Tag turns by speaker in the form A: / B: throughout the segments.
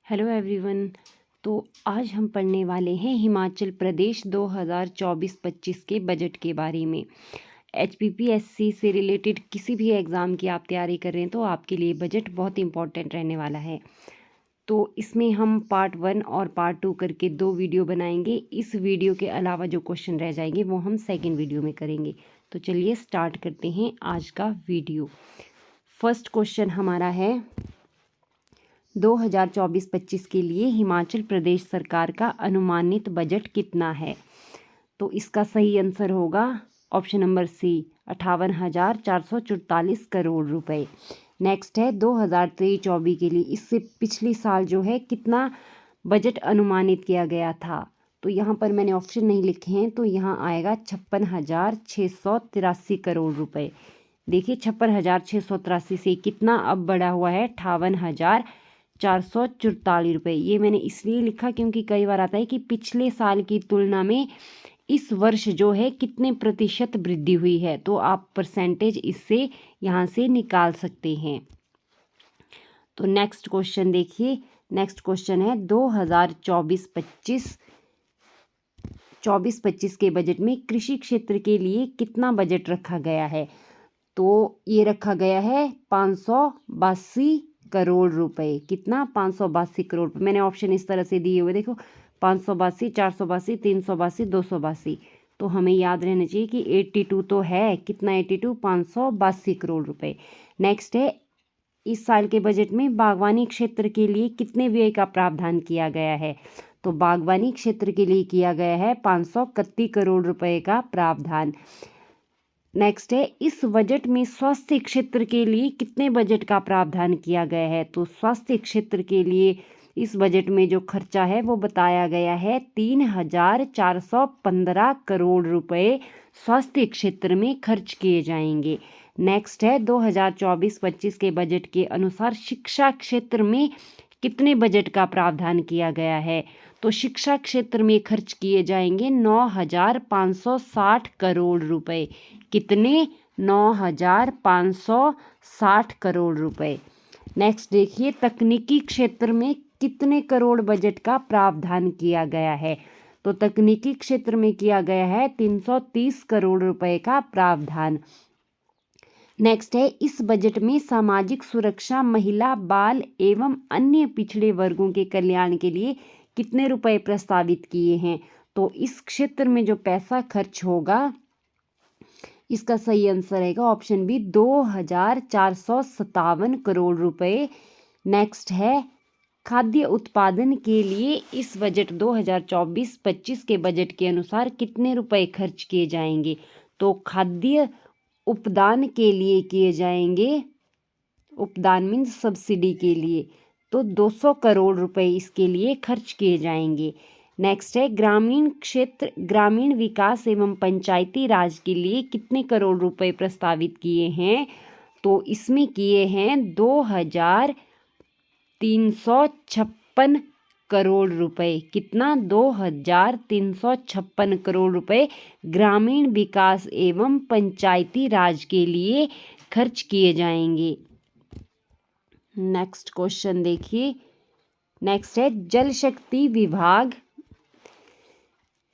A: Hello everyone. तो आज हम पढ़ने वाले हैं हिमाचल प्रदेश 2024-25 के बजट के बारे में। HPPSC से रिलेटेड किसी भी एग्ज़ाम की आप तैयारी कर रहे हैं तो आपके लिए बजट बहुत इंपॉर्टेंट रहने वाला है। तो इसमें हम पार्ट 1 और पार्ट 2 करके 2 वीडियो बनाएंगे। इस वीडियो के अलावा जो क्वेश्चन रह जाएंगे वो हम सेकेंड वीडियो में करेंगे। तो चलिए स्टार्ट करते हैं आज का वीडियो। फर्स्ट क्वेश्चन हमारा है 2024-25 के लिए हिमाचल प्रदेश सरकार का अनुमानित बजट कितना है। तो इसका सही आंसर होगा ऑप्शन नंबर सी 58,444 करोड़ रुपए। नेक्स्ट है 2023-24 के लिए, इससे पिछली साल जो है कितना बजट अनुमानित किया गया था। तो यहाँ पर मैंने ऑप्शन नहीं लिखे हैं, तो यहाँ आएगा 56,683 करोड़ रुपए। देखिए 56,683 से कितना अब बढ़ा हुआ है 58,444 रुपये। ये मैंने इसलिए लिखा क्योंकि कई बार आता है कि पिछले साल की तुलना में इस वर्ष जो है कितने प्रतिशत वृद्धि हुई है, तो आप परसेंटेज इससे यहाँ से निकाल सकते हैं। तो नेक्स्ट क्वेश्चन देखिए। नेक्स्ट क्वेश्चन है 2024-25 के बजट में कृषि क्षेत्र के लिए कितना बजट रखा गया है। तो ये रखा गया है 582 करोड़ रुपए। कितना 582 करोड़ रुपए। मैंने ऑप्शन इस तरह से दिए हुए देखो 582, 482, 382, 282। तो हमें याद रहना चाहिए कि 82 तो है। कितना 82 582 करोड़ रुपए। नेक्स्ट है इस साल के बजट में बागवानी क्षेत्र के लिए कितने व्यय का प्रावधान किया गया है। तो बागवानी क्षेत्र के लिए किया गया है 531 करोड़ रुपए का प्रावधान। नेक्स्ट है इस बजट में स्वास्थ्य क्षेत्र के लिए कितने बजट का प्रावधान किया गया है। तो स्वास्थ्य क्षेत्र के लिए इस बजट में जो खर्चा है वो बताया गया है 3,415 करोड़ रुपए स्वास्थ्य क्षेत्र में खर्च किए जाएंगे। नेक्स्ट है 2024-25 के बजट के अनुसार शिक्षा क्षेत्र में कितने बजट का प्रावधान किया गया है। तो शिक्षा क्षेत्र में खर्च किए जाएंगे 9,560 करोड़ रुपए। कितने 9,560 करोड़ रुपए। नेक्स्ट देखिए तकनीकी क्षेत्र में कितने करोड़ बजट का प्रावधान किया गया है। तो तकनीकी क्षेत्र में किया गया है 330 करोड़ रुपए का प्रावधान। नेक्स्ट है इस बजट में सामाजिक सुरक्षा, महिला, बाल एवं अन्य पिछड़े वर्गों के कल्याण के लिए कितने रुपए प्रस्तावित किए हैं। तो इस क्षेत्र में जो पैसा खर्च होगा इसका सही आंसर रहेगा ऑप्शन बी 2,457 करोड़ रुपए। नेक्स्ट है खाद्य उत्पादन के लिए इस बजट 2024-25 के बजट के अनुसार कितने रुपए खर्च किए जाएंगे। तो खाद्य उपदान के लिए किए जाएंगे, उपदान मीन्स सब्सिडी के लिए, तो 200 करोड़ रुपए इसके लिए खर्च किए जाएंगे। नेक्स्ट है ग्रामीण क्षेत्र, ग्रामीण विकास एवं पंचायती राज के लिए कितने करोड़ रुपए प्रस्तावित किए हैं। तो इसमें किए हैं 2,356 करोड़ रुपए। कितना 2,356 करोड़ रुपए ग्रामीण विकास एवं पंचायती राज के लिए खर्च किए जाएंगे। नेक्स्ट क्वेश्चन देखिए। नेक्स्ट है जल शक्ति विभाग,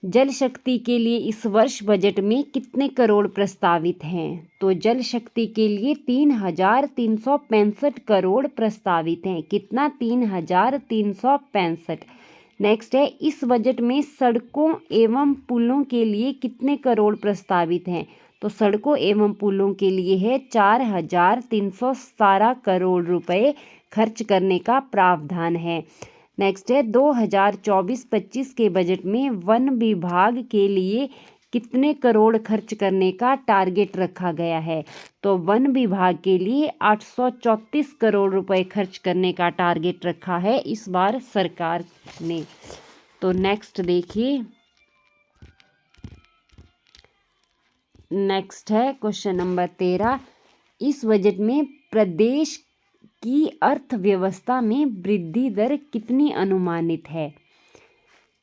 A: जल शक्ति के लिए इस वर्ष बजट में कितने करोड़ प्रस्तावित हैं। तो जल शक्ति के लिए 3,365 करोड़ प्रस्तावित हैं। कितना 3,365। नेक्स्ट है इस बजट में सड़कों एवं पुलों के लिए कितने करोड़ प्रस्तावित हैं। तो सड़कों एवं पुलों के लिए है 4,317 करोड़ रुपए खर्च करने का प्रावधान है। नेक्स्ट है 2024-25 के बजट में वन विभाग के लिए कितने करोड़ खर्च करने का टारगेट रखा गया है। तो वन विभाग के लिए 834 करोड़ रुपए खर्च करने का टारगेट रखा है इस बार सरकार ने। तो नेक्स्ट देखिए। नेक्स्ट है क्वेश्चन नंबर 13। इस बजट में प्रदेश की अर्थव्यवस्था में वृद्धि दर कितनी अनुमानित है।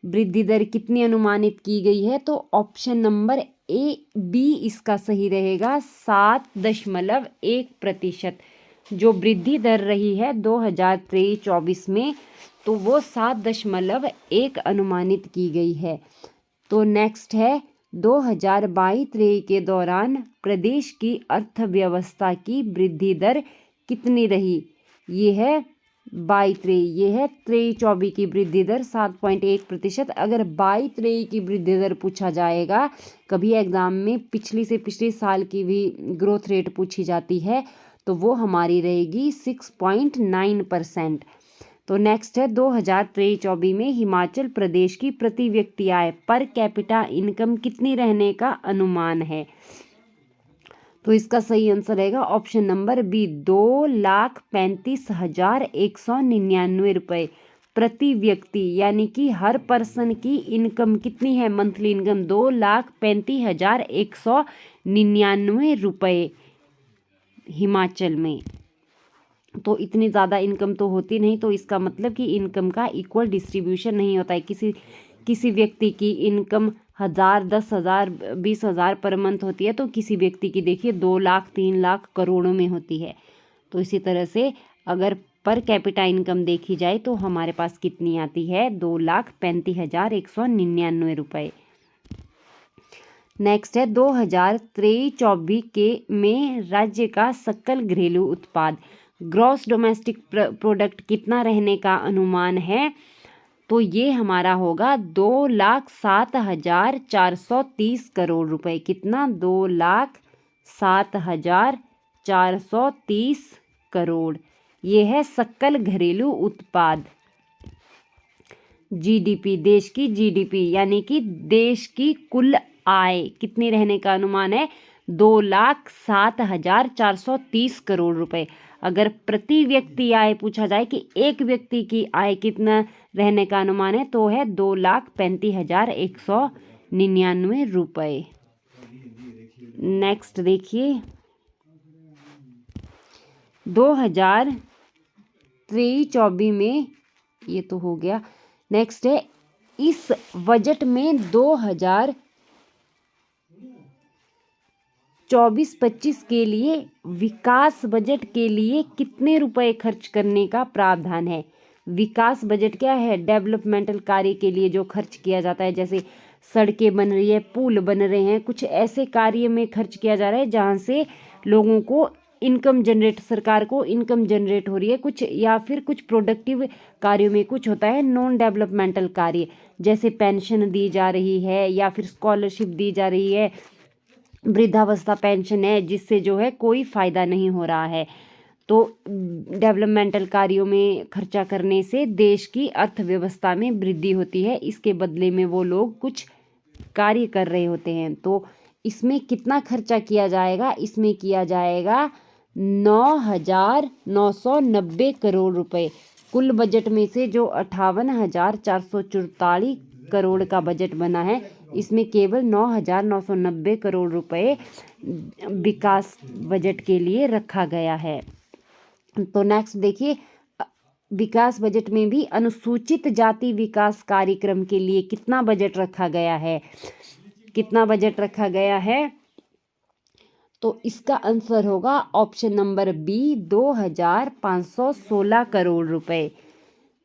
A: वृद्धि दर कितनी अनुमानित की गई है। तो ऑप्शन नंबर ए बी इसका सही रहेगा 7.1%। जो वृद्धि दर रही है 2023-24 में तो वो 7.1 अनुमानित की गई है। तो नेक्स्ट है 2022-23 के दौरान प्रदेश की अर्थव्यवस्था की वृद्धि दर कितनी रही? ये है 22-23, ये है 23-24 की वृद्धि दर 7.1%। अगर 22-23 की वृद्धि दर पूछा जाएगा कभी एग्जाम में, पिछली से पिछले साल की भी ग्रोथ रेट पूछी जाती है, तो वो हमारी रहेगी 6.9%। तो नेक्स्ट है 2023-24 में हिमाचल प्रदेश की प्रति व्यक्ति आय पर कैपिटा इनकम कितनी रहने का अनुमान है? तो इसका सही आंसर रहेगा ऑप्शन नंबर बी, 2,35,199 रुपये प्रति व्यक्ति, यानी कि हर पर्सन की इनकम कितनी है? मंथली इनकम 2,35,199 रुपये हिमाचल में। तो इतनी ज़्यादा इनकम तो होती नहीं, तो इसका मतलब कि इनकम का इक्वल डिस्ट्रीब्यूशन नहीं होता है। किसी व्यक्ति की इनकम 1,000, 10,000, 20,000 पर मंथ होती है, तो किसी व्यक्ति की देखिए 2 लाख, 3 लाख, करोड़ों में होती है। तो इसी तरह से अगर पर कैपिटा इनकम देखी जाए तो हमारे पास कितनी आती है? 2,35,199 रुपये। नेक्स्ट है 2023-24 के में राज्य का सकल घरेलू उत्पाद ग्रॉस डोमेस्टिक प्रोडक्ट कितना रहने का अनुमान है? तो ये हमारा होगा 2,07,430 करोड़ रुपए। कितना? 2,07,430 करोड़। ये है सकल घरेलू उत्पाद। जीडीपी, देश की जीडीपी यानी कि देश की कुल आय कितनी रहने का अनुमान है? 2,07,430 करोड़ रुपए। अगर प्रति व्यक्ति आय पूछा जाए कि एक व्यक्ति की आय कितना रहने का अनुमान है, तो है 2,35,199 रुपये। नेक्स्ट देखिए 2023-24 में, ये तो हो गया। नेक्स्ट है इस बजट में 2024-25 के लिए विकास बजट के लिए कितने रुपए खर्च करने का प्रावधान है? विकास बजट क्या है? डेवलपमेंटल कार्य के लिए जो खर्च किया जाता है, जैसे सड़कें बन रही है, पुल बन रहे हैं, कुछ ऐसे कार्य में खर्च किया जा रहा है जहां से लोगों को इनकम जनरेट, सरकार को इनकम जनरेट हो रही है कुछ, या फिर कुछ प्रोडक्टिव कार्यों में कुछ होता है नॉन डेवलपमेंटल कार्य, जैसे पेंशन दी जा रही है या फिर स्कॉलरशिप दी जा रही है, वृद्धावस्था पेंशन है, जिससे जो है कोई फ़ायदा नहीं हो रहा है। तो डेवलपमेंटल कार्यों में खर्चा करने से देश की अर्थव्यवस्था में वृद्धि होती है, इसके बदले में वो लोग कुछ कार्य कर रहे होते हैं। तो इसमें कितना खर्चा किया जाएगा? इसमें किया जाएगा 9,990 करोड़ रुपए। कुल बजट में से जो 58,444 करोड़ का बजट बना है, इसमें केवल 9,990 करोड़ रुपए विकास बजट के लिए रखा गया है। तो नेक्स्ट देखिए, विकास बजट में भी अनुसूचित जाति विकास कार्यक्रम के लिए कितना बजट रखा गया है? कितना बजट रखा गया है? तो इसका आंसर होगा ऑप्शन नंबर बी, 2,516 करोड़ रुपए।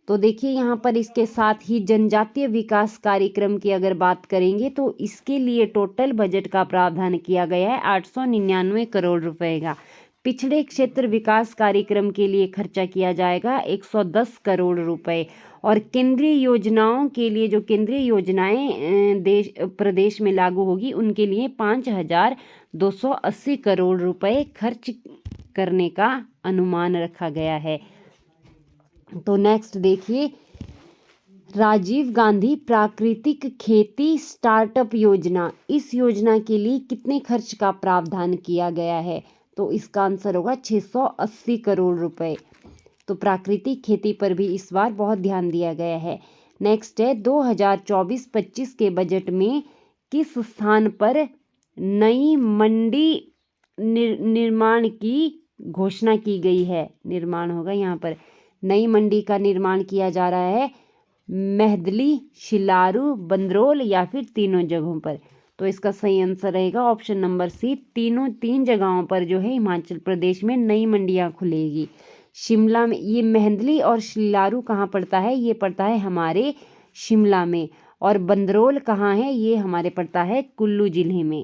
A: तो देखिए यहाँ पर इसके साथ ही जनजातीय विकास कार्यक्रम की अगर बात करेंगे तो इसके लिए टोटल बजट का प्रावधान किया गया है 899 करोड़ रुपए का। पिछड़े क्षेत्र विकास कार्यक्रम के लिए खर्चा किया जाएगा 110 करोड़ रुपए, और केंद्रीय योजनाओं के लिए, जो केंद्रीय योजनाएं प्रदेश में लागू होगी, उनके लिए 5,280 करोड़ रुपए खर्च करने का अनुमान रखा गया है। तो नेक्स्ट देखिए, राजीव गांधी प्राकृतिक खेती स्टार्टअप योजना, इस योजना के लिए कितने खर्च का प्रावधान किया गया है? तो इसका आंसर होगा 680 करोड़ रुपए। तो प्राकृतिक खेती पर भी इस बार बहुत ध्यान दिया गया है। नेक्स्ट है 2024-25 के बजट में किस स्थान पर नई मंडी निर्माण की घोषणा की गई है? निर्माण होगा यहाँ पर, नई मंडी का निर्माण किया जा रहा है मेहदली, शिलारू, बंदरोल या फिर तीनों जगहों पर। तो इसका सही आंसर रहेगा ऑप्शन नंबर सी, तीन जगहों पर जो है हिमाचल प्रदेश में नई मंडियां खुलेगी। शिमला में। ये मेहंदली और शिलारू कहाँ पड़ता है? ये पड़ता है हमारे शिमला में। और बंदरोल कहाँ है? ये हमारे पड़ता है कुल्लू जिले में।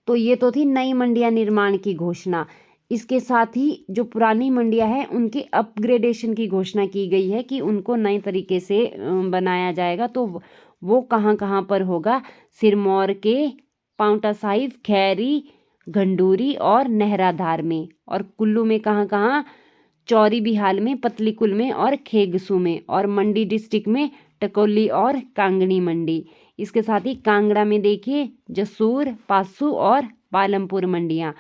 A: तो ये तो थी नई मंडियां निर्माण की घोषणा। इसके साथ ही जो पुरानी मंडियां हैं उनके अपग्रेडेशन की घोषणा की गई है कि उनको नए तरीके से बनाया जाएगा। तो वो कहाँ कहाँ पर होगा? सिरमौर के पांवटा साहिब, खैरी, घंडूरी और नहराधार में। और कुल्लू में कहाँ कहाँ? चौरी बिहाल में, पतलीकुल में और खेगसू में। और मंडी डिस्ट्रिक्ट में टकोली और कांगड़ी मंडी। इसके साथ ही कांगड़ा में देखिए जसूर, पासू और पालमपुर मंडियां।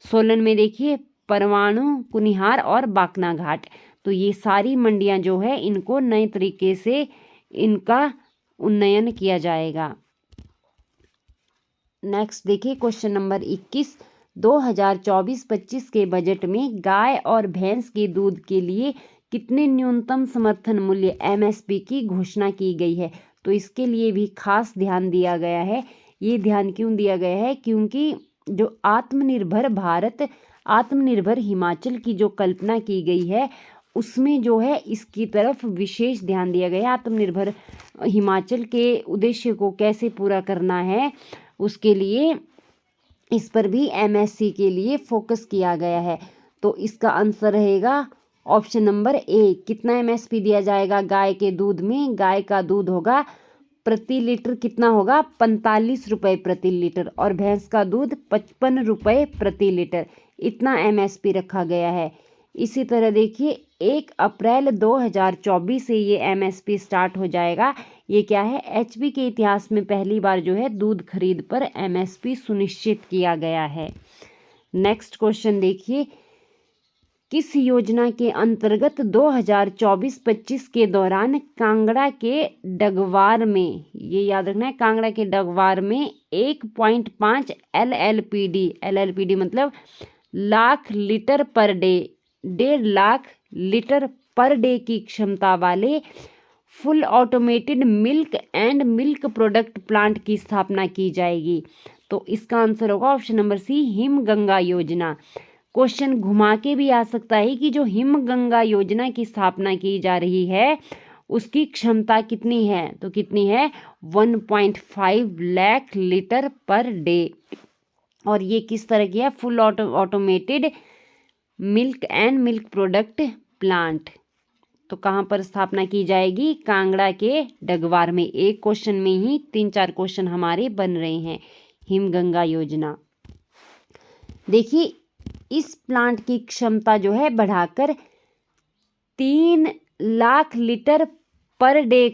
A: सोलन में देखिए परवाणु, कुनिहार और बाकना घाट। तो ये सारी मंडियां जो है इनको नए तरीके से इनका उन्नयन किया जाएगा। नेक्स्ट देखिए क्वेश्चन नंबर 21। 2024-25 के बजट में गाय और भैंस के दूध के लिए कितने न्यूनतम समर्थन मूल्य MSP की घोषणा की गई है? तो इसके लिए भी खास ध्यान दिया गया है। ये ध्यान क्यों दिया गया है? क्योंकि जो आत्मनिर्भर भारत, आत्मनिर्भर हिमाचल की जो कल्पना की गई है उसमें जो है इसकी तरफ विशेष ध्यान दिया गया है। आत्मनिर्भर हिमाचल के उद्देश्य को कैसे पूरा करना है उसके लिए इस पर भी MSC के लिए फोकस किया गया है। तो इसका आंसर रहेगा ऑप्शन नंबर ए। कितना MSP दिया जाएगा गाय के दूध में? गाय का दूध होगा प्रति लीटर कितना होगा? 45 रुपये प्रति लीटर। और भैंस का दूध 55 रुपये प्रति लीटर। इतना MSP रखा गया है। इसी तरह देखिए 1 अप्रैल 2024 से ये MSP स्टार्ट हो जाएगा। ये क्या है? HP के इतिहास में पहली बार जो है दूध खरीद पर MSP सुनिश्चित किया गया है। नेक्स्ट क्वेश्चन देखिए, किस योजना के अंतर्गत 2024-25 के दौरान कांगड़ा के डगवार में, ये याद रखना है, कांगड़ा के डगवार में 1.5 LLPD मतलब lakh litre per day, 1.5 lakh litre per day की क्षमता वाले full automated milk and milk product plant की स्थापना की जाएगी? तो इसका आंसर होगा ऑप्शन नंबर सी, हिमगंगा योजना। क्वेश्चन घुमा के भी आ सकता है कि जो हिमगंगा योजना की स्थापना की जा रही है उसकी क्षमता कितनी है? तो कितनी है? 1.5 लाख लीटर पर डे। और ये किस तरह की है? Full automated milk and milk product plant. तो कहाँ पर स्थापना की जाएगी? कांगड़ा के डगवार में। एक क्वेश्चन में ही 3-4 क्वेश्चन हमारे बन रहे हैं। हिमगंगा योजना देखिए, इस प्लांट की क्षमता जो है बढ़ाकर 3 लाख लीटर पर डे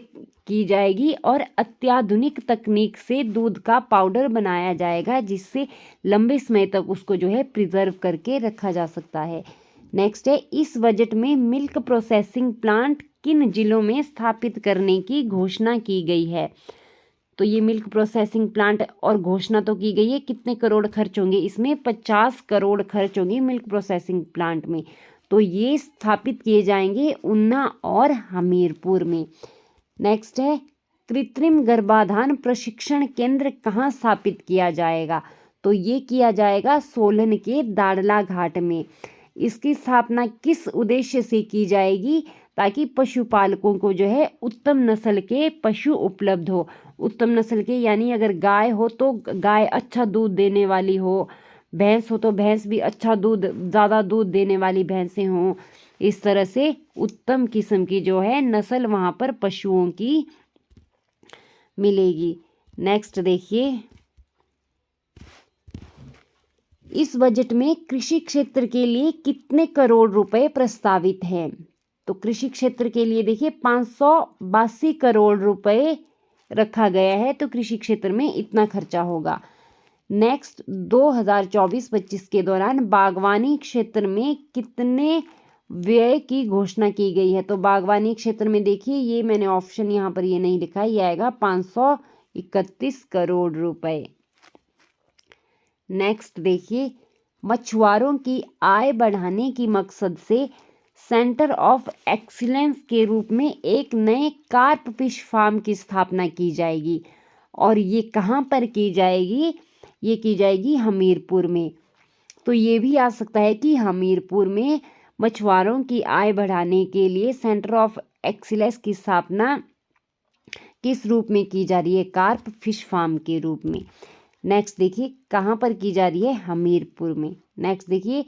A: की जाएगी और अत्याधुनिक तकनीक से दूध का पाउडर बनाया जाएगा जिससे लंबे समय तक उसको जो है प्रिजर्व करके रखा जा सकता है। नेक्स्ट है, इस बजट में मिल्क प्रोसेसिंग प्लांट किन जिलों में स्थापित करने की घोषणा की गई है? तो ये मिल्क प्रोसेसिंग प्लांट और घोषणा तो की गई है, कितने करोड़ खर्च होंगे इसमें? 50 करोड़ खर्च होंगे मिल्क प्रोसेसिंग प्लांट में। तो ये स्थापित किए जाएंगे ऊना और हमीरपुर में। नेक्स्ट है, कृत्रिम गर्भाधान प्रशिक्षण केंद्र कहाँ स्थापित किया जाएगा? तो ये किया जाएगा सोलन के दाड़ला घाट में। इसकी स्थापना किस उद्देश्य से की जाएगी? ताकि पशुपालकों को जो है उत्तम नस्ल के पशु उपलब्ध हो। उत्तम नस्ल के यानी अगर गाय हो तो गाय अच्छा दूध देने वाली हो, भैंस हो तो भैंस भी अच्छा दूध, ज़्यादा दूध देने वाली भैंसें हों। इस तरह से उत्तम किस्म की जो है नस्ल वहाँ पर पशुओं की मिलेगी। नेक्स्ट देखिए, इस बजट में कृषि क्षेत्र के लिए कितने करोड़ रुपए प्रस्तावित हैं? तो कृषि क्षेत्र के लिए देखिए 582 करोड़ रुपए रखा गया है। तो कृषि क्षेत्र में इतना खर्चा होगा। नेक्स्ट, 2024-25 के दौरान बागवानी क्षेत्र में कितने व्यय की घोषणा की गई है? तो बागवानी क्षेत्र में देखिए, ये मैंने ऑप्शन यहाँ पर ये नहीं लिखा है, ये आएगा 531 करोड़ रुपए। नेक्स्ट देखिए, मछुआरों की आय बढ़ाने की मकसद से सेंटर ऑफ एक्सीलेंस के रूप में एक नए कार्प फिश फार्म की स्थापना की जाएगी। और ये कहाँ पर की जाएगी? ये की जाएगी हमीरपुर में। तो ये भी आ सकता है कि हमीरपुर में मछुआरों की आय बढ़ाने के लिए सेंटर ऑफ एक्सीलेंस की स्थापना किस रूप में की जा रही है? कार्प फिश फार्म के रूप में। नेक्स्ट देखिए कहाँ पर की जा रही है? हमीरपुर में। नेक्स्ट देखिए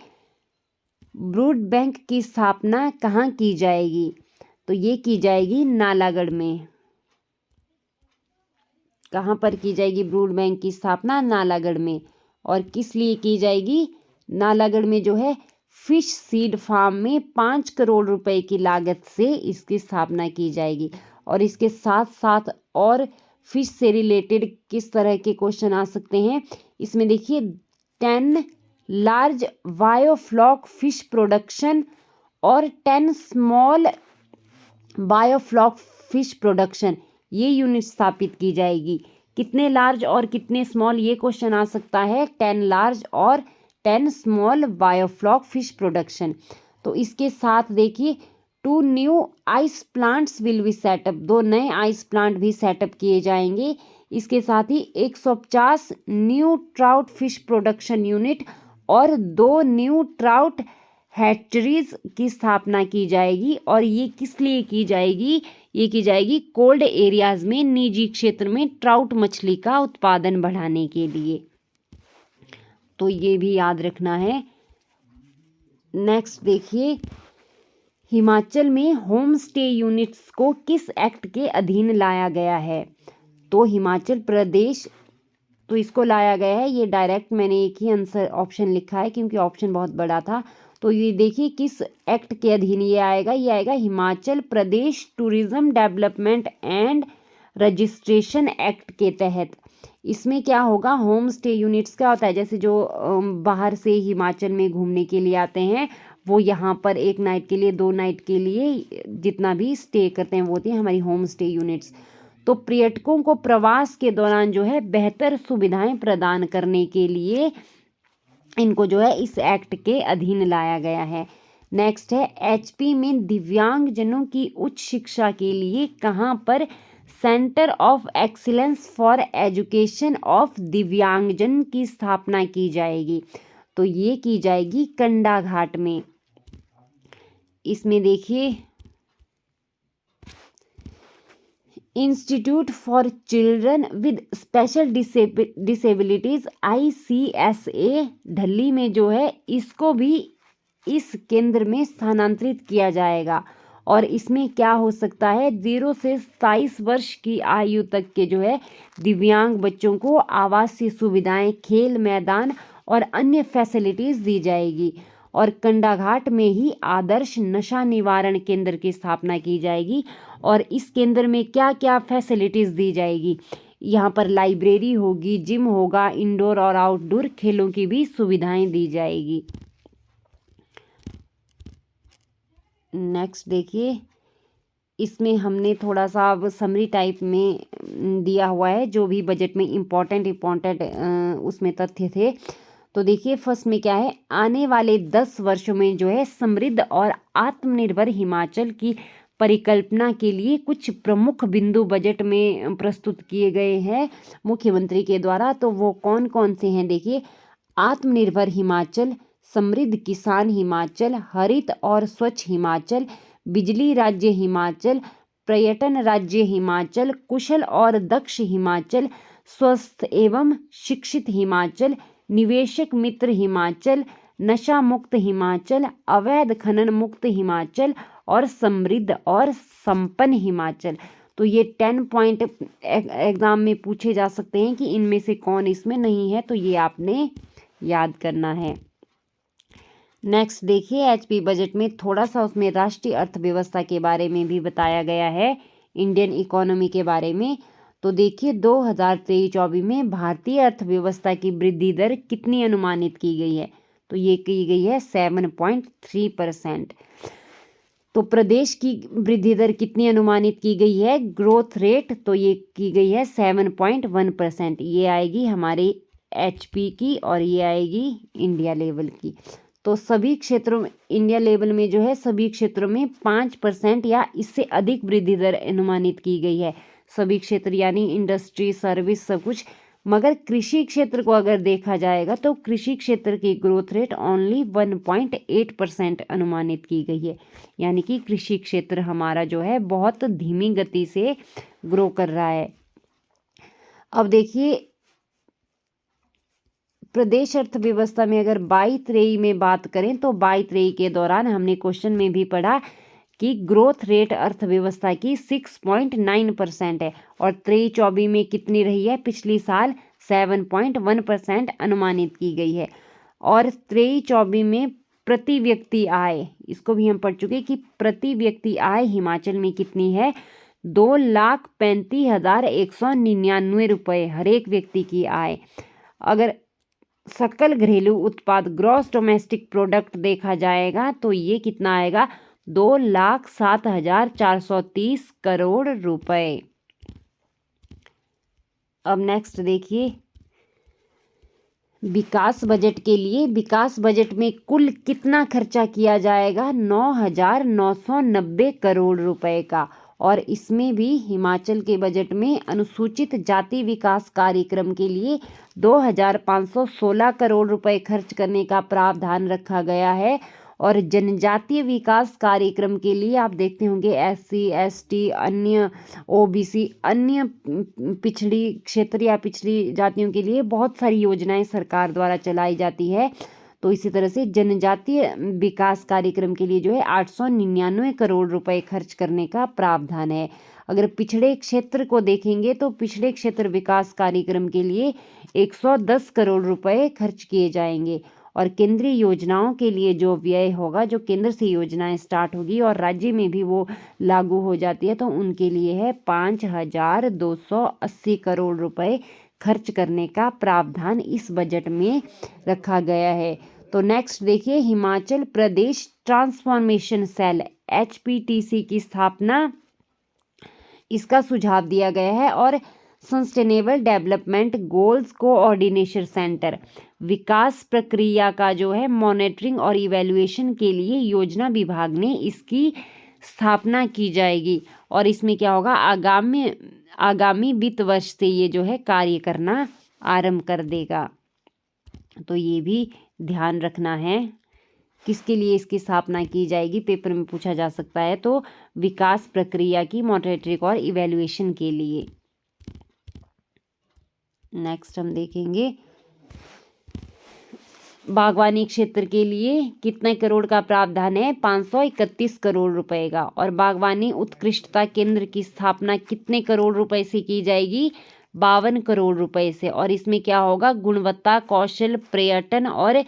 A: ब्रूड बैंक की स्थापना कहाँ की जाएगी? तो ये की जाएगी नालागढ़ में। कहाँ पर की जाएगी ब्रूड बैंक की स्थापना? नालागढ़ में। और किस लिए की जाएगी? नालागढ़ में जो है फिश सीड फार्म में 5 करोड़ रुपए की लागत से इसकी स्थापना की जाएगी। और इसके साथ साथ और फिश से रिलेटेड किस तरह के क्वेश्चन आ सकते हैं? इसमें देखिए 10 लार्ज बायोफ्लॉक फिश प्रोडक्शन और 10 स्मॉल बायोफ्लॉक फिश प्रोडक्शन, ये यूनिट स्थापित की जाएगी। कितने लार्ज और कितने स्मॉल, ये क्वेश्चन आ सकता है। 10 लार्ज और 10 स्मॉल बायोफ्लॉक फिश प्रोडक्शन। तो इसके साथ देखिए 2 new ice plants will be set up, 2 नए आइस प्लांट भी सेटअप किए जाएंगे। इसके साथ ही 150 new trout fish production unit और 2 न्यू ट्राउट हैचरीज की स्थापना की जाएगी। और ये किस लिए की जाएगी? ये की जाएगी कोल्ड एरियाज में, निजी क्षेत्र में ट्राउट मछली का उत्पादन बढ़ाने के लिए। तो ये भी याद रखना है। नेक्स्ट देखिए हिमाचल में होम स्टे यूनिट्स को किस एक्ट के अधीन लाया गया है? तो हिमाचल प्रदेश, तो इसको लाया गया है, ये डायरेक्ट मैंने एक ही आंसर ऑप्शन लिखा है क्योंकि ऑप्शन बहुत बड़ा था। तो ये देखिए किस एक्ट के अधीन ये आएगा? ये आएगा Himachal Pradesh tourism development and registration act के तहत। इसमें क्या होगा? होम स्टे यूनिट्स क्या होता है? जैसे जो बाहर से हिमाचल में घूमने के लिए आते हैं वो यहाँ पर 1 नाइट के लिए 2 नाइट के लिए जितना भी स्टे करते हैं वो होती है हमारी होम स्टे यूनिट्स। तो पर्यटकों को प्रवास के दौरान जो है बेहतर सुविधाएं प्रदान करने के लिए इनको जो है इस एक्ट के अधीन लाया गया है। नेक्स्ट है एचपी में दिव्यांगजनों की उच्च शिक्षा के लिए कहाँ पर centre of excellence for education of दिव्यांगजन की स्थापना की जाएगी? तो ये की जाएगी कंडाघाट में। इसमें देखिए institute for children with special disabilities ICSA ढली में जो है इसको भी इस केंद्र में स्थानांतरित किया जाएगा। और इसमें क्या हो सकता है? 0 से 27 वर्ष की आयु तक के जो है दिव्यांग बच्चों को आवासीय सुविधाएं, खेल मैदान और अन्य फैसिलिटीज दी जाएगी। और कंडाघाट में ही आदर्श नशा निवारण केंद्र की स्थापना की जाएगी। और इस केंद्र में क्या क्या फैसिलिटीज दी जाएगी? यहाँ पर लाइब्रेरी होगी, जिम होगा, इंडोर और आउटडोर खेलों की भी सुविधाएं दी जाएगी। नेक्स्ट देखिए इसमें हमने थोड़ा सा अब समरी टाइप में दिया हुआ है जो भी बजट में इम्पोर्टेंट उसमें तथ्य थे। तो देखिए फर्स्ट में क्या है? आने वाले 10 वर्षों में जो है समृद्ध और आत्मनिर्भर हिमाचल की परिकल्पना के लिए कुछ प्रमुख बिंदु बजट में प्रस्तुत किए गए हैं मुख्यमंत्री के द्वारा। तो वो कौन कौन से हैं? देखिए आत्मनिर्भर हिमाचल, समृद्ध किसान हिमाचल, हरित और स्वच्छ हिमाचल, बिजली राज्य हिमाचल, पर्यटन राज्य हिमाचल, कुशल और दक्ष हिमाचल, स्वस्थ एवं शिक्षित हिमाचल, निवेशक मित्र हिमाचल, नशा मुक्त हिमाचल, अवैध खनन मुक्त हिमाचल और समृद्ध और संपन्न हिमाचल। तो ये 10 पॉइंट एग्जाम में पूछे जा सकते हैं कि इनमें से कौन इसमें नहीं है, तो ये आपने याद करना है। नेक्स्ट देखिए एचपी बजट में थोड़ा सा उसमें राष्ट्रीय अर्थव्यवस्था के बारे में भी बताया गया है, इंडियन इकोनॉमी के बारे में। तो देखिए 2023-24 में भारतीय अर्थव्यवस्था की वृद्धि दर कितनी अनुमानित की गई है? तो ये की गई है 7.3%। तो प्रदेश की वृद्धि दर कितनी अनुमानित की गई है? ग्रोथ रेट, तो ये की गई है 7.1%। ये आएगी हमारे एचपी की और ये आएगी इंडिया लेवल की। तो सभी क्षेत्रों में इंडिया लेवल में जो है सभी क्षेत्रों में 5% या इससे अधिक वृद्धि दर अनुमानित की गई है। सभी क्षेत्र यानी इंडस्ट्री, सर्विस, सब कुछ मगर कृषि क्षेत्र को अगर देखा जाएगा तो कृषि क्षेत्र की ग्रोथ रेट ओनली 1.8% अनुमानित की गई है। यानी कि कृषि क्षेत्र हमारा जो है बहुत धीमी गति से ग्रो कर रहा है। अब देखिए प्रदेश अर्थव्यवस्था में अगर 22-23 में बात करें तो 22-23 के दौरान हमने क्वेश्चन में भी पढ़ा कि ग्रोथ रेट अर्थव्यवस्था की 6.9% है और 23-24 में कितनी रही है, पिछली साल 7.1% अनुमानित की गई है। और 23-24 में प्रति व्यक्ति आय, इसको भी हम पढ़ चुके कि प्रति व्यक्ति आय हिमाचल में कितनी है, 2,35,199 रुपये हर एक व्यक्ति की आय। अगर सकल घरेलू उत्पाद ग्रॉस डोमेस्टिक प्रोडक्ट देखा जाएगा तो ये कितना आएगा, 2,07,430 करोड़ रुपए। अब नेक्स्ट देखिए विकास बजट के लिए, विकास बजट में कुल कितना खर्चा किया जाएगा, 9,990 करोड़ रुपए का। और इसमें भी हिमाचल के बजट में अनुसूचित जाति विकास कार्यक्रम के लिए 2,516 करोड़ रुपए खर्च करने का प्रावधान रखा गया है। और जनजातीय विकास कार्यक्रम के लिए आप देखते होंगे SC ST अन्य OBC अन्य पिछड़ी क्षेत्र या पिछड़ी जातियों के लिए बहुत सारी योजनाएं सरकार द्वारा चलाई जाती है। तो इसी तरह से जनजातीय विकास कार्यक्रम के लिए जो है 899 करोड़ रुपए खर्च करने का प्रावधान है। अगर पिछड़े क्षेत्र को देखेंगे तो पिछड़े क्षेत्र विकास कार्यक्रम के लिए 110 करोड़ रुपए खर्च किए जाएंगे। और केंद्रीय योजनाओं के लिए जो व्यय होगा, जो केंद्र से योजनाएं स्टार्ट होगी और राज्य में भी वो लागू हो जाती है, तो उनके लिए है 5,280 करोड़ रुपए खर्च करने का प्रावधान इस बजट में रखा गया है। तो नेक्स्ट देखिए Himachal Pradesh transformation cell HPTC की स्थापना, इसका सुझाव दिया गया है। और sustainable development goals coordination centre, विकास प्रक्रिया का जो है मॉनिटरिंग और इवैल्यूएशन के लिए योजना विभाग ने इसकी स्थापना की जाएगी। और इसमें क्या होगा, आगामी वित्त वर्ष से ये जो है कार्य करना आरंभ कर देगा। तो ये भी ध्यान रखना है किसके लिए इसकी स्थापना की जाएगी, पेपर में पूछा जा सकता है। तो विकास प्रक्रिया की मॉनिटरिंग और इवैल्यूएशन के लिए। नेक्स्ट हम देखेंगे बागवानी क्षेत्र के लिए कितने करोड़ का प्रावधान है, 531 करोड़ रुपए का। और बागवानी उत्कृष्टता केंद्र की स्थापना कितने करोड़ रुपए से की जाएगी, 52 करोड़ रुपए से। और इसमें क्या होगा, गुणवत्ता, कौशल, पर्यटन और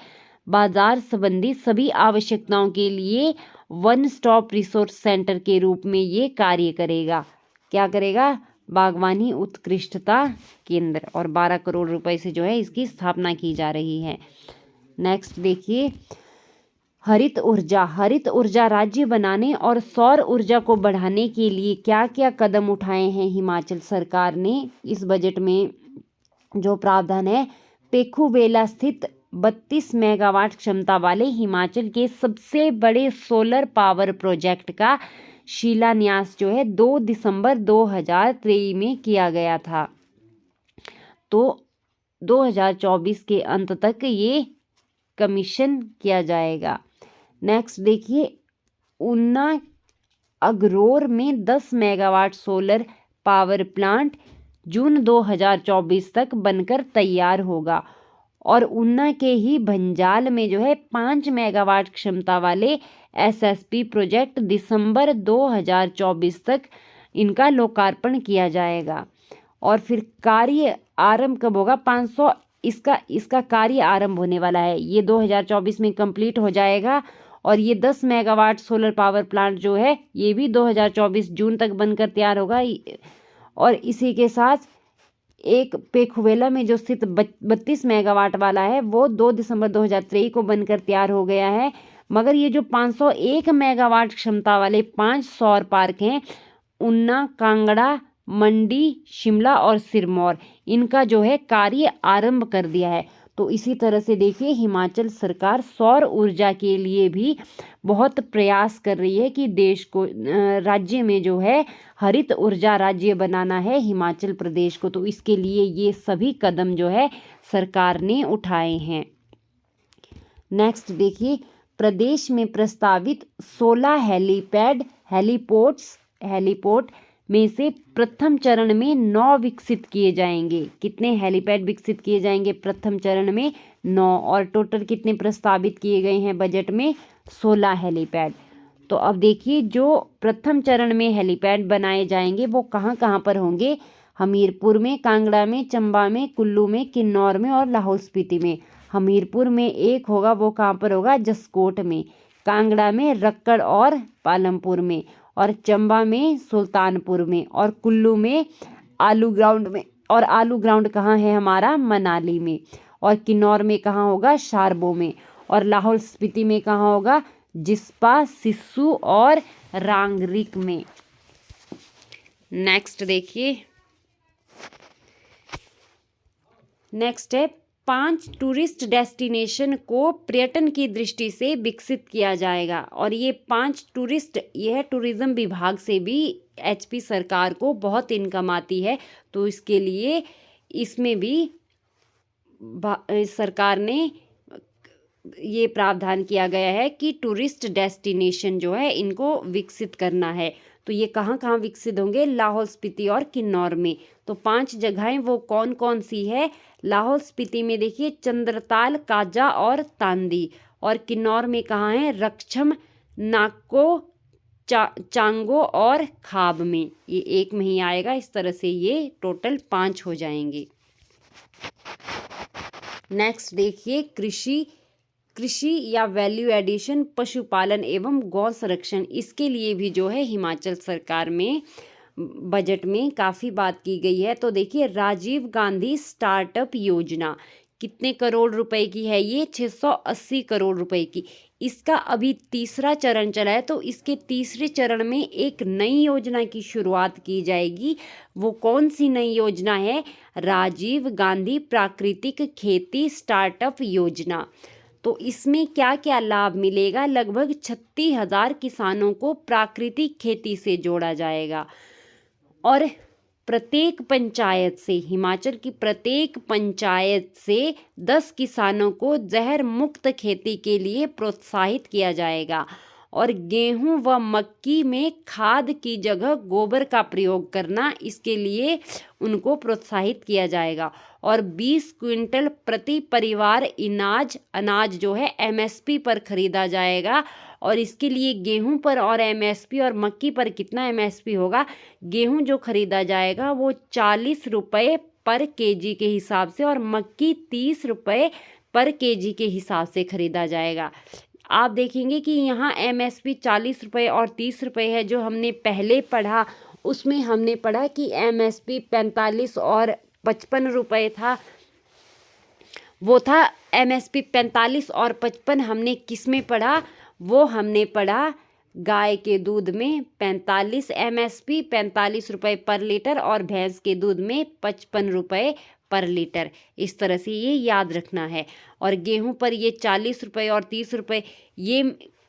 A: बाजार संबंधी सभी आवश्यकताओं के लिए वन स्टॉप रिसोर्स सेंटर के रूप में ये कार्य करेगा। क्या करेगा, बागवानी उत्कृष्टता केंद्र। और 12 करोड़ रुपए से जो है इसकी स्थापना की जा रही है। नेक्स्ट देखिए हरित ऊर्जा राज्य बनाने और सौर ऊर्जा को बढ़ाने के लिए क्या क्या कदम उठाए हैं हिमाचल सरकार ने। इस बजट में जो प्रावधान है, पेखुवेला स्थित 32 मेगावाट क्षमता वाले हिमाचल के सबसे बड़े सोलर पावर प्रोजेक्ट का शिलान्यास जो है 2 दिसंबर 2023 में किया गया था। तो 2024 के अंत तक ये कमीशन किया जाएगा। नेक्स्ट देखिए ऊना अगरोर में 10 मेगावाट सोलर पावर प्लांट जून 2024 तक बनकर तैयार होगा। और ऊना के ही भंजाल में जो है 5 मेगावाट क्षमता वाले SSP प्रोजेक्ट दिसंबर 2024 तक इनका लोकार्पण किया जाएगा। और फिर कार्य आरंभ कब होगा, 500 इसका कार्य आरंभ होने वाला है, ये 2024 में कंप्लीट हो जाएगा। और ये 10 मेगावाट सोलर पावर प्लांट जो है ये भी 2024 जून तक बनकर तैयार होगा। और इसी के साथ एक पेखुवेला में जो स्थित 32 मेगावाट वाला है वो 2 दिसंबर 2023 को बनकर तैयार हो गया है। मगर ये जो 501 मेगावाट क्षमता वाले 5 सौर पार्क हैं, ऊना, कांगड़ा, मंडी, शिमला और सिरमौर, इनका जो है कार्य आरंभ कर दिया है। तो इसी तरह से देखिए हिमाचल सरकार सौर ऊर्जा के लिए भी बहुत प्रयास कर रही है कि देश को राज्य में जो है हरित ऊर्जा राज्य बनाना है हिमाचल प्रदेश को। तो इसके लिए ये सभी कदम जो है सरकार ने उठाए हैं। नेक्स्ट देखिए, प्रदेश में प्रस्तावित 16 हेलीपोर्ट में से प्रथम चरण में 9 विकसित किए जाएंगे। कितने हेलीपैड विकसित किए जाएंगे प्रथम चरण में? 9। और टोटल कितने प्रस्तावित किए गए हैं बजट में? 16 हेलीपैड। तो अब देखिए, जो प्रथम चरण में हेलीपैड बनाए जाएंगे वो कहाँ कहाँ पर होंगे? हमीरपुर में, कांगड़ा में, चंबा में, कुल्लू में, किन्नौर में और लाहौल स्पीति में। हमीरपुर में एक होगा, वो कहाँ पर होगा? जसकोट में। कांगड़ा में रक्कड़ और पालमपुर में, और चंबा में सुल्तानपुर में, और कुल्लू में आलू ग्राउंड में। और आलू ग्राउंड कहाँ है हमारा? मनाली में। और किन्नौर में कहाँ होगा? शारबो में। और लाहौल स्पीति में कहाँ होगा? जिस्पा, सिस्सू और रांगरिक में। नेक्स्ट देखिए, नेक्स्ट है 5 टूरिस्ट डेस्टिनेशन को पर्यटन की दृष्टि से विकसित किया जाएगा। और ये 5 यह टूरिज्म विभाग से भी एचपी सरकार को बहुत इनकम आती है। तो इसके लिए इसमें भी सरकार ने ये प्रावधान किया गया है कि टूरिस्ट डेस्टिनेशन जो है इनको विकसित करना है। तो ये कहाँ कहाँ विकसित होंगे? लाहौल स्पीति और किन्नौर में। तो 5 जगहें वो कौन कौन सी है? लाहौल स्पीति में देखिए चंद्रताल, काजा और तांदी। और किन्नौर में कहाँ है? रक्षम, नाको, चांगो और खाब में। ये एक में ही आएगा। इस तरह से ये टोटल 5 हो जाएंगे। नेक्स्ट देखिए, कृषि या वैल्यू एडिशन, पशुपालन एवं गौ संरक्षण, इसके लिए भी जो है हिमाचल सरकार में बजट में काफ़ी बात की गई है। तो देखिए, राजीव गांधी स्टार्टअप योजना कितने करोड़ रुपए की है? ये 680 करोड़ रुपए की। इसका अभी तीसरा चरण चला है। तो इसके तीसरे चरण में एक नई योजना की शुरुआत की जाएगी। वो कौन सी नई योजना है? राजीव गांधी प्राकृतिक खेती स्टार्टअप योजना। तो इसमें क्या क्या लाभ मिलेगा? लगभग 36,000 किसानों को प्राकृतिक खेती से जोड़ा जाएगा। और प्रत्येक पंचायत से, हिमाचल की प्रत्येक पंचायत से 10 किसानों को जहर मुक्त खेती के लिए प्रोत्साहित किया जाएगा। और गेहूं व मक्की में खाद की जगह गोबर का प्रयोग करना, इसके लिए उनको प्रोत्साहित किया जाएगा। और 20 क्विंटल प्रति परिवार अनाज जो है एमएसपी पर खरीदा जाएगा। और इसके लिए गेहूं पर और एमएसपी और मक्की पर कितना एमएसपी होगा? गेहूं जो खरीदा जाएगा वो 40 रुपये पर केजी के हिसाब से, और मक्की 30 रुपये पर केजी के हिसाब से खरीदा जाएगा। आप देखेंगे कि यहाँ एमएसपी 40 रुपये और 30 रुपये है। जो हमने पहले पढ़ा उसमें हमने पढ़ा कि एमएसपी 45 और 55 रुपये था। वो था एमएसपी 45 और 55। हमने किस में पढ़ा? वो हमने पढ़ा गाय के दूध में 45 एमएसपी 45 रुपये पर लीटर, और भैंस के दूध में 55 रुपये पर लीटर। इस तरह से ये याद रखना है। और गेहूं पर ये 40 रुपये और 30 रुपये। ये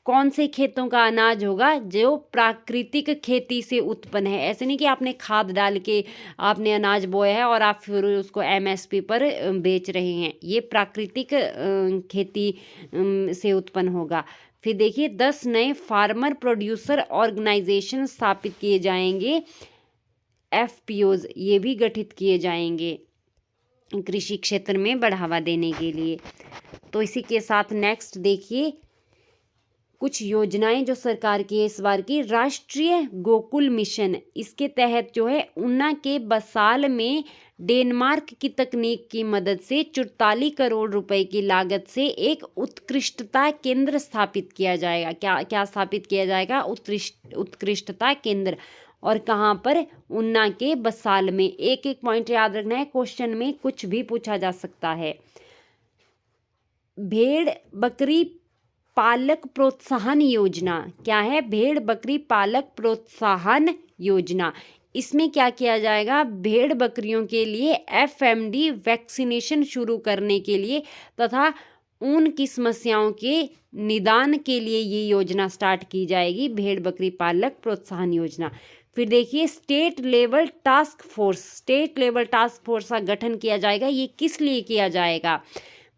A: कौन से खेतों का अनाज होगा? जो प्राकृतिक खेती से उत्पन्न है। ऐसे नहीं कि आपने खाद डाल के आपने अनाज बोया है और आप फिर उसको एमएसपी पर बेच रहे हैं। ये प्राकृतिक खेती से उत्पन्न होगा। फिर देखिए, 10 नए फार्मर प्रोड्यूसर ऑर्गेनाइजेशन स्थापित किए जाएंगे। एफपीओज ये भी गठित किए जाएंगे कृषि क्षेत्र में बढ़ावा देने के लिए। तो इसी के साथ नेक्स्ट देखिए, कुछ योजनाएं जो सरकार की है इस बार की। राष्ट्रीय गोकुल मिशन, इसके तहत जो है ऊना के बसाल में डेनमार्क की तकनीक की मदद से 44 करोड़ रुपए की लागत से एक उत्कृष्टता केंद्र स्थापित किया जाएगा। क्या स्थापित किया जाएगा? उत्कृष्टता केंद्र। और कहाँ पर? ऊना के बसाल में। एक एक पॉइंट याद रखना है, क्वेश्चन में कुछ भी पूछा जा सकता है। भेड़ बकरी पालक प्रोत्साहन योजना क्या है? भेड़ बकरी पालक प्रोत्साहन योजना। इसमें क्या किया जाएगा? भेड़ बकरियों के लिए एफएमडी वैक्सीनेशन शुरू करने के लिए तथा ऊन की समस्याओं के निदान के लिए ये योजना स्टार्ट की जाएगी, भेड़ बकरी पालक प्रोत्साहन योजना। फिर देखिए स्टेट लेवल टास्क फोर्स का गठन किया जाएगा। ये किस लिए किया जाएगा?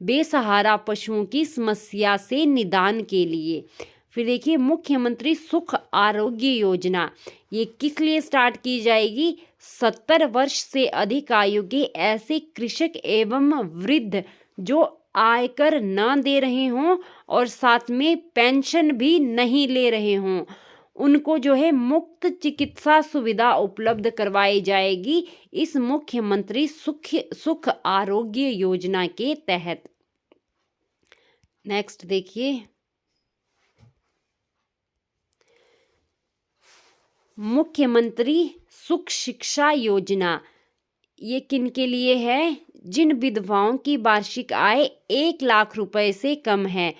A: बेसहारा पशुओं की समस्या से निदान के लिए। फिर देखिए मुख्यमंत्री सुख आरोग्य योजना, ये किस लिए स्टार्ट की जाएगी? 70 वर्ष से अधिक आयु के ऐसे कृषक एवं वृद्ध जो आयकर न दे रहे हों और साथ में पेंशन भी नहीं ले रहे हों, उनको जो है मुफ्त चिकित्सा सुविधा उपलब्ध करवाई जाएगी इस मुख्यमंत्री सुख आरोग्य योजना के तहत। नेक्स्ट देखिए मुख्यमंत्री सुख शिक्षा योजना, ये किन के लिए है? जिन विधवाओं की वार्षिक आय 1 लाख रुपए से कम है,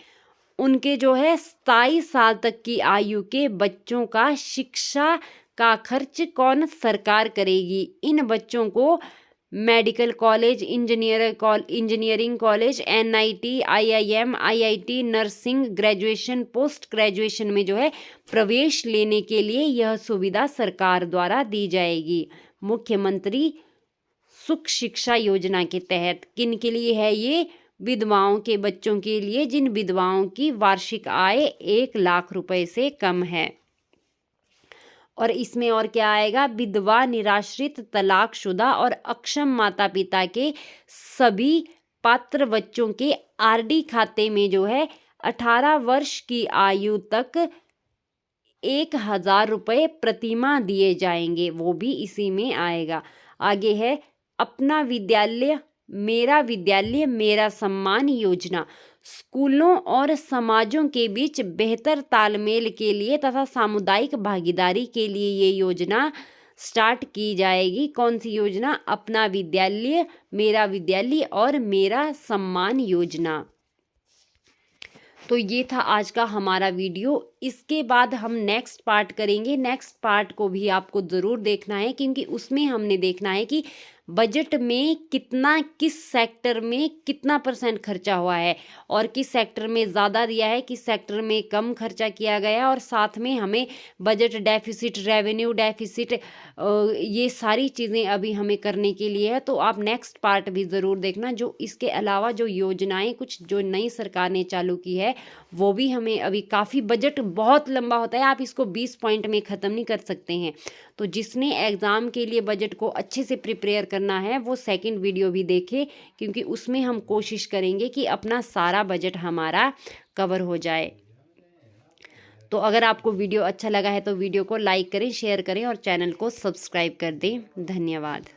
A: उनके जो है 27 साल तक की आयु के बच्चों का शिक्षा का खर्च कौन सरकार करेगी? इन बच्चों को medical college, engineering college, NIT, IIM, IIT, nursing, graduation, post graduation में जो है प्रवेश लेने के लिए यह सुविधा सरकार द्वारा दी जाएगी। मुख्यमंत्री सुख शिक्षा योजना के तहत किन के लिए है ये? विधवाओं के बच्चों के लिए जिन विधवाओं की वार्षिक आय 1 लाख रुपए से कम है। और इसमें और क्या आएगा? विधवा, निराश्रित, तलाकशुदा और अक्षम माता पिता के सभी पात्र बच्चों के RD खाते में जो है 18 वर्ष की आयु तक 1000 रुपये प्रतिमाह दिए जाएंगे, वो भी इसी में आएगा। आगे है अपना विद्यालय मेरा सम्मान योजना, स्कूलों और समाजों के बीच बेहतर तालमेल के लिए तथा सामुदायिक भागीदारी के लिए ये योजना स्टार्ट की जाएगी। कौन सी योजना? अपना विद्यालय और मेरा सम्मान योजना। तो ये था आज का हमारा वीडियो। इसके बाद हम नेक्स्ट पार्ट करेंगे। नेक्स्ट पार्ट को भी आपको ज़रूर देखना है, क्योंकि उसमें हमने देखना है कि बजट में कितना, किस सेक्टर में कितना % खर्चा हुआ है और किस सेक्टर में ज़्यादा दिया है, किस सेक्टर में कम खर्चा किया गया, और साथ में हमें बजट डेफिसिट, रेवेन्यू डेफिसिट, ये सारी चीज़ें अभी हमें करने के लिए है। तो आप नेक्स्ट पार्ट भी ज़रूर देखना। जो इसके अलावा जो योजनाएं कुछ जो नई सरकार ने चालू की है वो भी हमें अभी काफ़ी, बजट बहुत लंबा होता है, आप इसको 20 पॉइंट में ख़त्म नहीं कर सकते हैं। तो जिसने एग्ज़ाम के लिए बजट को अच्छे से प्रिपेयर करना है वो सेकंड वीडियो भी देखे, क्योंकि उसमें हम कोशिश करेंगे कि अपना सारा बजट हमारा कवर हो जाए। तो अगर आपको वीडियो अच्छा लगा है तो वीडियो को लाइक करें, शेयर करें और चैनल को सब्सक्राइब कर दें। धन्यवाद।